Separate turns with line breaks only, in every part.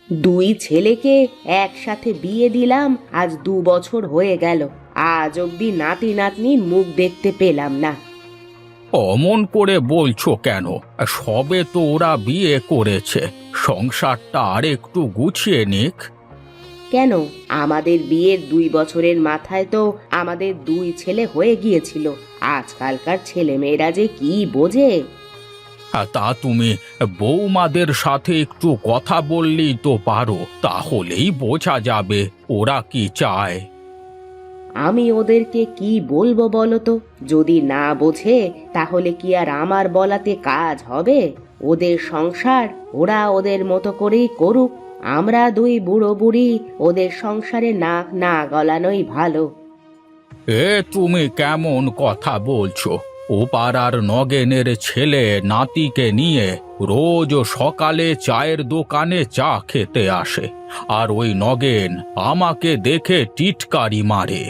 দুই ছেলেকে একসাথে বিয়ে দিলাম, আজ 2 বছর হয়ে গেল। আজ অব্দি নাতি নাতনির মুখ দেখতে পেলাম না।
অমন করে বলছো কেন? সবে তো ওরা বিয়ে করেছে, সংসারটা আর একটু গুছিয়ে নিক।
কেন? আমাদের বিয়ের 2 বছরের মাথায় তো আমাদের 2 ছেলে হয়ে গিয়েছিল। আজকালকার ছেলেমেয়েরা যে কি বোঝে!
তা তুমি বৌমাদের সাথে একটু কথা বললেই তো পারো, তাহলেই বোঝা যাবে ওরা কি চায়।
আমি ওদেরকে কি বলবো বলো তো? যদি না বোঝে তাহলে কি আর আমার বলাতে কাজ হবে? ওদের সংসার ওরা ওদের মতো করেই করুক। আমরা দুই বুড়ো বুড়ি ওদের সংসারে নাক না গলানোই ভালো।
তুমি কেমন কথা বলছো? ও পাড়ার নগেনের ছেলে নাতিকে নিয়ে রোজ সকালে চায়ের দোকানে চা খেতে আসে, আর ওই নগেন আমাকে দেখে টিটকারি মারে।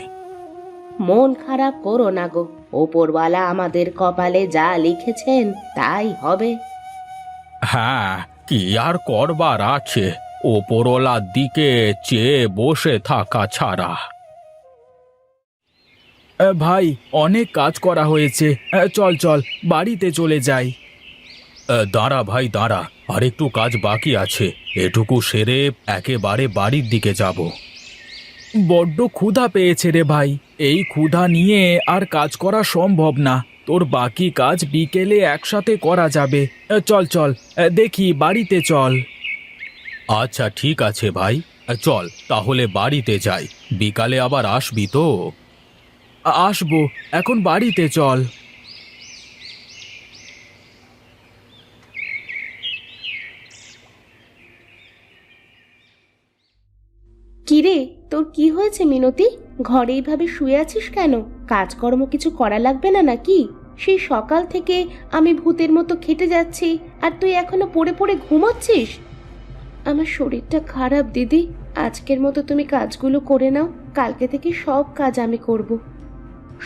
মন খারাপ করো না গো, ওপরওয়ালা আমাদের কপালে যা লিখেছেন তাই হবে।
হ্যাঁ, কি আর করবার আছে, ওপরওয়ালার দিকে চেয়ে বসে থাকা ছাড়া। ভাই, অনেক কাজ করা হয়েছে, চল চল বাড়িতে চলে যাই। দাঁড়া ভাই দাঁড়া, আর একটু কাজ বাকি আছে, এটুকু সেরে একেবারে বাড়ির দিকে যাব। বড্ড ক্ষুধা পেয়েছে রে ভাই, এই ক্ষুধা নিয়ে আর কাজ করা সম্ভব না। তোর বাকি কাজ বিকেলে একসাথে করা যাবে। চল চল, দেখি বাড়িতে চল। আচ্ছা ঠিক আছে ভাই, চল তাহলে বাড়িতে যাই। বিকালে আবার আসবি তো? আসবো, এখন বাড়িতে চল।
কিরে, তোর কি হয়েছে মিনতি? ঘরে এইভাবে শুয়ে আছিস কেন? কাজকর্ম কিছু করা লাগবে না নাকি? সেই সকাল থেকে আমি ভূতের মতো খেটে যাচ্ছি, আর তুই এখনো পড়ে পড়ে ঘুমোচ্ছিস? আমার শরীরটা খারাপ দিদি, আজকের মতো তুমি কাজগুলো করে নাও, কালকে থেকে সব কাজ আমি করব।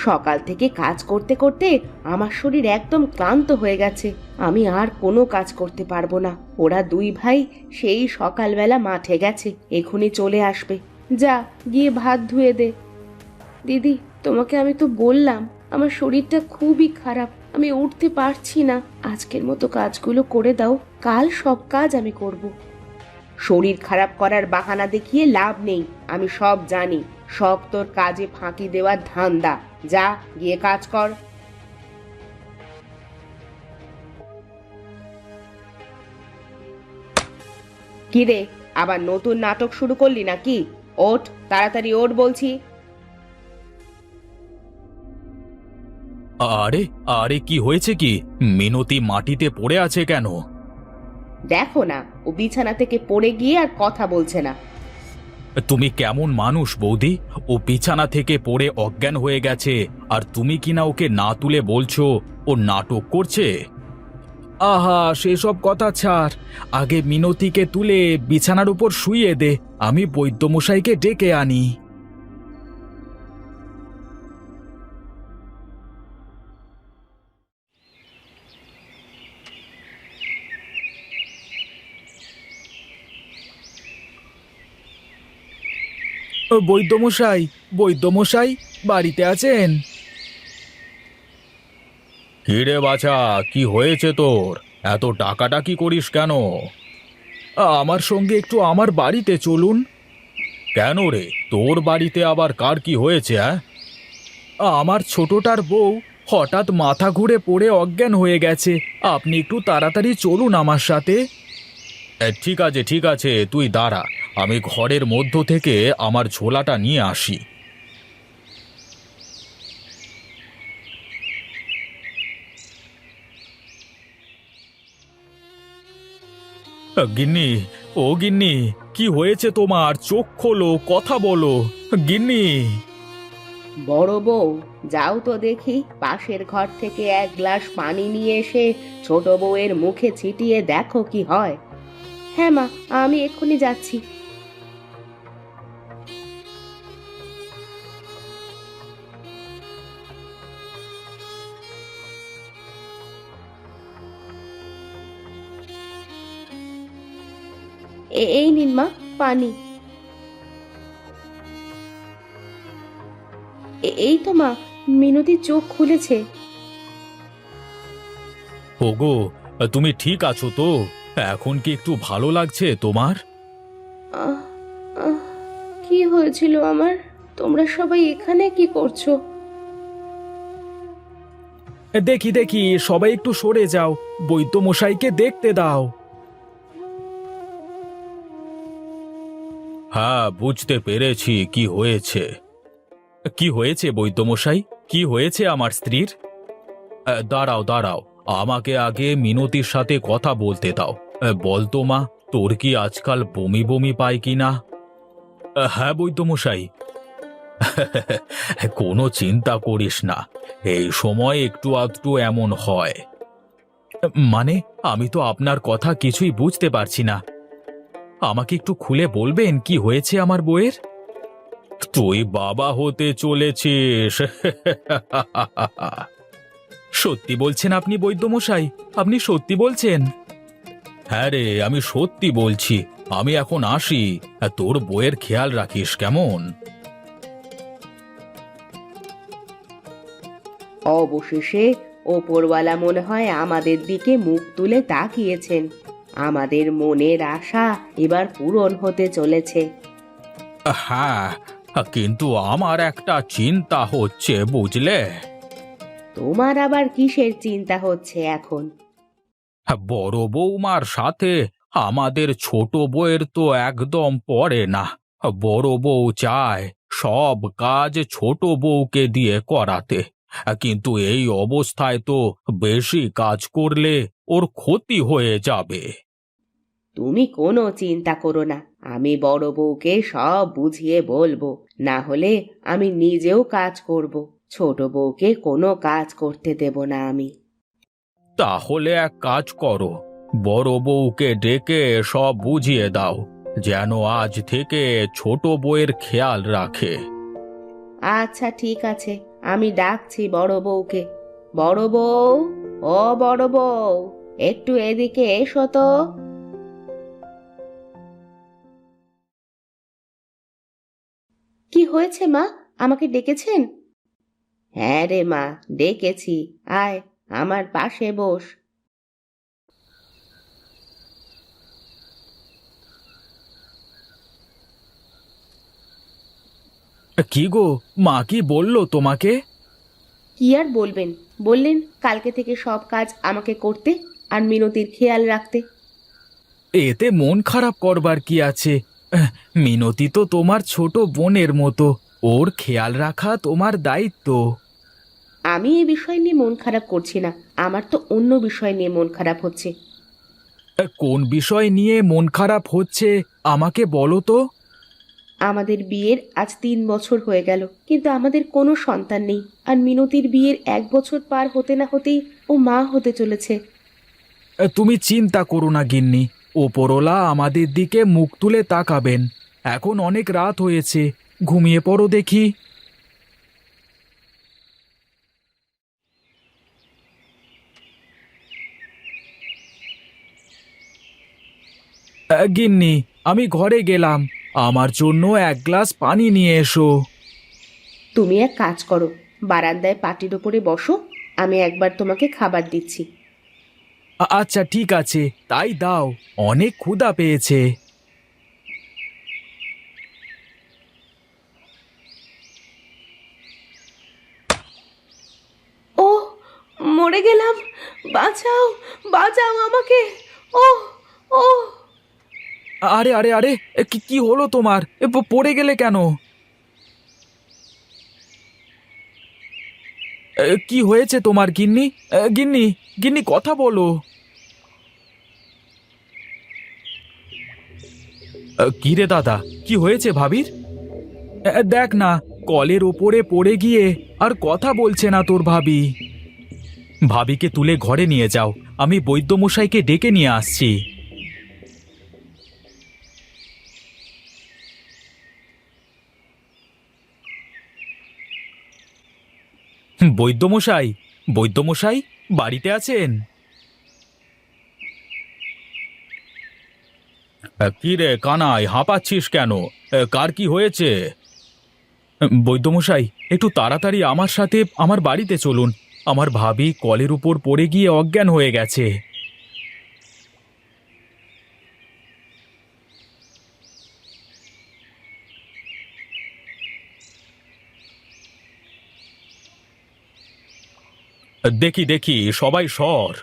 সকাল থেকে কাজ করতে করতে আমার শরীর একদম ক্লান্ত হয়ে গেছে। আমি আর কোনো কাজ করতে পারবো না। ওরা দুই ভাই সেই সকালবেলা মাঠে গেছে, এখনই চলে আসবে। যা, গিয়ে ভাত ধুয়ে দে। দিদি, তোমাকে আমি তো বললাম আমার শরীরটা খুবই খারাপ, আমি উঠতে পারছি না। আজকের মতো কাজগুলো করে দাও, কাল সব কাজ আমি করব। শরীর খারাপ করার বাহানা দেখিয়ে লাভ নেই, আমি সব জানি। সব তোর কাজে ফাঁকি দেওয়ার ধান্দা। যা, গিয়ে কাজ কর। কি রে, আবার নতুন নাটক শুরু করলি নাকি? ওঠ, তাড়াতাড়ি ওঠ বলছি।
আরে আরে, কি হয়েছে কি? মিনতি মাটিতে পড়ে আছে কেন?
দেখো না, ও বিছানা থেকে পড়ে গিয়ে আর কথা বলছে না।
তুমি কেমন মানুষ বৌদি? ও বিছানা থেকে পড়ে অজ্ঞান হয়ে গেছে, আর তুমি কিনা ওকে না তুলে বলছো ও নাটক করছে? আহা, সেসব কথা ছাড়, আগে মিনতিকে তুলে বিছানার উপর শুইয়ে দে, আমি বৈদ্যমশাইকে ডেকে আনি। বৈদ্যমশাই, বৈদ্যমশাই, বাড়িতে আছেন? কিরে বাছা, কি হয়েছে তোর? এত ডাকাডাকি করিস কেন? আমার সঙ্গে একটু আমার বাড়িতে চলুন। কেন রে, তোর বাড়িতে আবার কার কি হয়েছে? আমার ছোটটার বউ হঠাৎ মাথা ঘুরে পড়ে অজ্ঞান হয়ে গেছে, আপনি একটু তাড়াতাড়ি চলুন আমার সাথে। ঠিক আছে ঠিক আছে, তুই দাঁড়া, আমি ঘরের মধ্য থেকে আমার ঝোলাটা নিয়ে আসি। গিন্নি, ও গিন্নি, কি হয়েছে তোমার? চোখ খোলো, কথা বলো গিন্নি।
বড় বউ, যাও তো দেখি, পাশের ঘর থেকে 1 গ্লাস পানি নিয়ে এসে ছোট বউয়ের মুখে ছিটিয়ে দেখো কি হয়। হ্যাঁ মা, আমি এক্ষুনি যাচ্ছি। এই নিন মা পানি। এই তো মা, মিনতি চোখ খুলেছে।
ওগো, তুমি ঠিক আছো তো? এখন কি একটু ভালো লাগছে তোমার?
আহ, আহ, কি হয়েছিল আমার? তোমরা সবাই এখানে কি করছো?
দেখি দেখি, সবাই একটু সরে যাও, বৈদ্য মশাইকে দেখতে দাও। হ্যাঁ, বুঝতে পেরেছি কি হয়েছে। কি হয়েছে বৈদ্য মশাই? কি হয়েছে আমার স্ত্রীর? দাঁড়াও দাঁড়াও, আমাকে আগে মিনতির সাথে কথা বলতে দাও। বলতো মা, তোর কি আজকাল বমি বমি পায় কিনা? হ্যাঁ বৈদ্য মশাই। কোনো চিন্তা করিস না, এই সময় একটু আধটু এমন হয়। মানে, আমি তো আপনার কথা কিছুই বুঝতে পারছি না। আমাকে একটু খুলে বলবেন কি হয়েছে আমার বউয়ের? তুই বাবা হতে চলেছিস। সত্যি বলছেন আপনি বৈদ্য মশাই? আপনি সত্যি বলছেন? হ্যাঁ রে, আমি সত্যি বলছি। আমি এখন আসি, তোর বউয়ের খেয়াল রাখিস কেমন?
অবশেষে ওপরওয়ালা মনে হয় আমাদের দিকে মুখ তুলে তাকিয়েছেন। আমাদের মনের আশা এবার পূরণ হতে চলেছে।
হ্যাঁ, কিন্তু আমার একটা চিন্তা হচ্ছে বুঝলে।
তোমার আবার কিসের চিন্তা হচ্ছে এখন?
বড় বৌমার সাথে আমাদের ছোট বউয়ের তো একদম পড়ে না। বড় বউ চায় সব কাজ ছোট বউকে দিয়ে করাতে, কিন্তু এই অবস্থায় তো বেশি কাজ করলে ওর ক্ষতি হয়ে যাবে।
তুমি কোনো চিন্তা করো না, আমি বড় বউকে সব বুঝিয়ে বলবো। না হলে আমি নিজেও কাজ করব। ছোট বউকে কোনো কাজ করতে দেব না আমি।
তাহলে এক কাজ করো, বড় বউকে ডেকে সব বুঝিয়ে দাও, যেন আজ থেকে ছোট বউয়ের খেয়াল রাখে।
আচ্ছা ঠিক আছে, আমি ডাকছি বড় বউকে। বড় বউ, ও বড় বউ, একটু এদিকে এসো তো। কি হয়েছে মা, আমাকে ডেকেছেন? হ্যাঁ রে মা, ডেকেছি। আয়, আমার পাশে বস।
কি গো, মা কি বললো তোমাকে?
কি আর বলবেন, বললেন কালকে থেকে সব কাজ আমাকে করতে আর মিনতির খেয়াল রাখতে।
এতে মন খারাপ করবার কি আছে? আহ, মিনতি তো তোমার ছোট বোনের মতো, ওর খেয়াল রাখা তোমার দায়িত্ব।
আমি এই বিষয় নিয়ে মন খারাপ করছি না, আমার তো অন্য বিষয় নিয়ে মন খারাপ হচ্ছে।
কোন বিষয় নিয়ে মন খারাপ হচ্ছে আমাকে বলো তো।
আমাদের বিয়ের আজ 3 বছর হয়ে গেল, কিন্তু আমাদের কোনো সন্তান নেই। আর মিনতির বিয়ের 1 বছর পার হতে না হতেই ও মা হতে চলেছে।
তুমি চিন্তা করো না গিন্নি, ওপরওয়ালা আমাদের দিকে মুখ তুলে তাকাবেন। এখন অনেক রাত হয়েছে, ঘুমিয়ে পড়ো দেখি। গিন্নি, আমি ঘরে গেলাম, আমার জন্য এক গ্লাস পানি নিয়ে এসো।
তুমি এক কাজ করো, বারান্দায় পাটির ওপরে বসো, আমি একবার তোমাকে খাবার দিচ্ছি।
আচ্ছা ঠিক আছে, তাই দাও, অনেক ক্ষুধা পেয়েছে।
ও, মরে গেলাম, বাঁচাও, বাঁচাও আমাকে। ও, ও।
আরে আরে আরে, কি কি হলো তোমার? পড়ে গেলে কেন? কি হয়েছে তোমার গিন্নি? গিন্নি, গিন্নি কথা বলো। কি রে দাদা, কি হয়েছে ভাবির? দেখ না, কলের ওপরে পড়ে গিয়ে আর কথা বলছে না তোর ভাবি। ভাবিকে তুলে ঘরে নিয়ে যাও, আমি বৈদ্যমশাইকে ডেকে নিয়ে আসছি। বৈদ্যমশাই, বৈদ্যমশাই, বাড়িতে আছেন? কি রে কানাই, হাঁপাচ্ছিস কেন? কার কি হয়েছে? বৈদ্যমশাই, একটু তাড়াতাড়ি আমার সাথে আমার বাড়িতে চলুন। আমার ভাবি কলের উপর পড়ে গিয়ে অজ্ঞান হয়ে গেছে। দেখি দেখি, সবাই সর।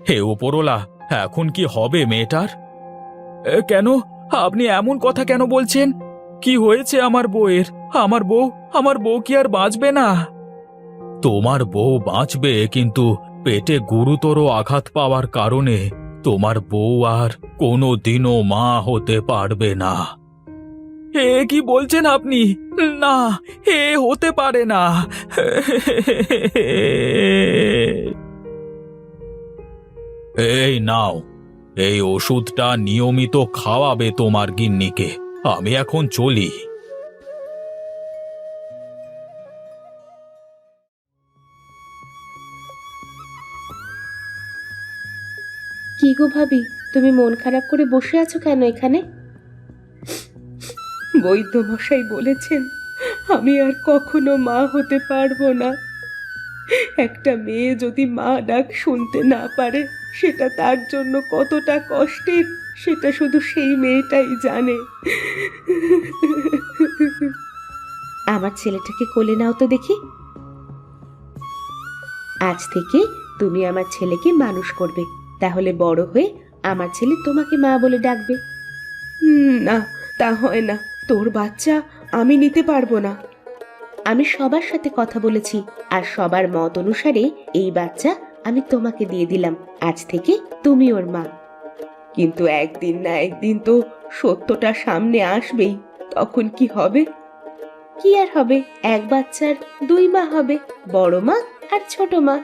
হে ওপরওয়ালা, এখন কি হবে মেয়েটার? কেন? আপনি এমন কথা কেন বলছেন? কি হয়েছে আমার বউয়ের? আমার বউ কি আর বাঁচবে না? তোমার বউ বাঁচবে, কিন্তু পেটে গুরুতর আঘাত পাওয়ার কারণে তোমার বউ আর কোনো দিনও মা হতে পারবে না। এ কি বলছেন আপনি? না, এ হতে পারে না। এই নাও, এই ওষুধটা নিয়মিত খাওয়াবে তোমার গিন্নিকে। আমি এখন চলি।
কি গো ভাবি, তুমি মন খারাপ করে বসে আছো কেন এখানে? বৈদ্য মশাই বলেছেন আমি আর কখনো মা হতে পারবো না। একটা মেয়ে যদি মা ডাক শুনতে না পারে, সেটা তার জন্য কতটা কষ্টের সেটা শুধু সেই মেয়েটাই জানে। আমার ছেলেটাকে কোলে নাও তো দেখি। আজ থেকে তুমি আমার ছেলেকে মানুষ করবে, তাহলে বড় হয়ে আমার ছেলে তোমাকে মা বলে ডাকবে। না, তা হয় না। তোর বাচ্চা আমি নিতে পারবো না। আমি সবার সাথে কথা বলেছি, আর সবার মত অনুসারে এই বাচ্চা আমি তোমাকে দিয়ে দিলাম। আজ থেকে তুমি ওর মা। কিন্তু একদিন না একদিন তো সত্যটা সামনে আসবেই। তখন কি হবে? কি আর হবে, এক বাচ্চার দুই মা হবে, বড় মা আর ছোট মা।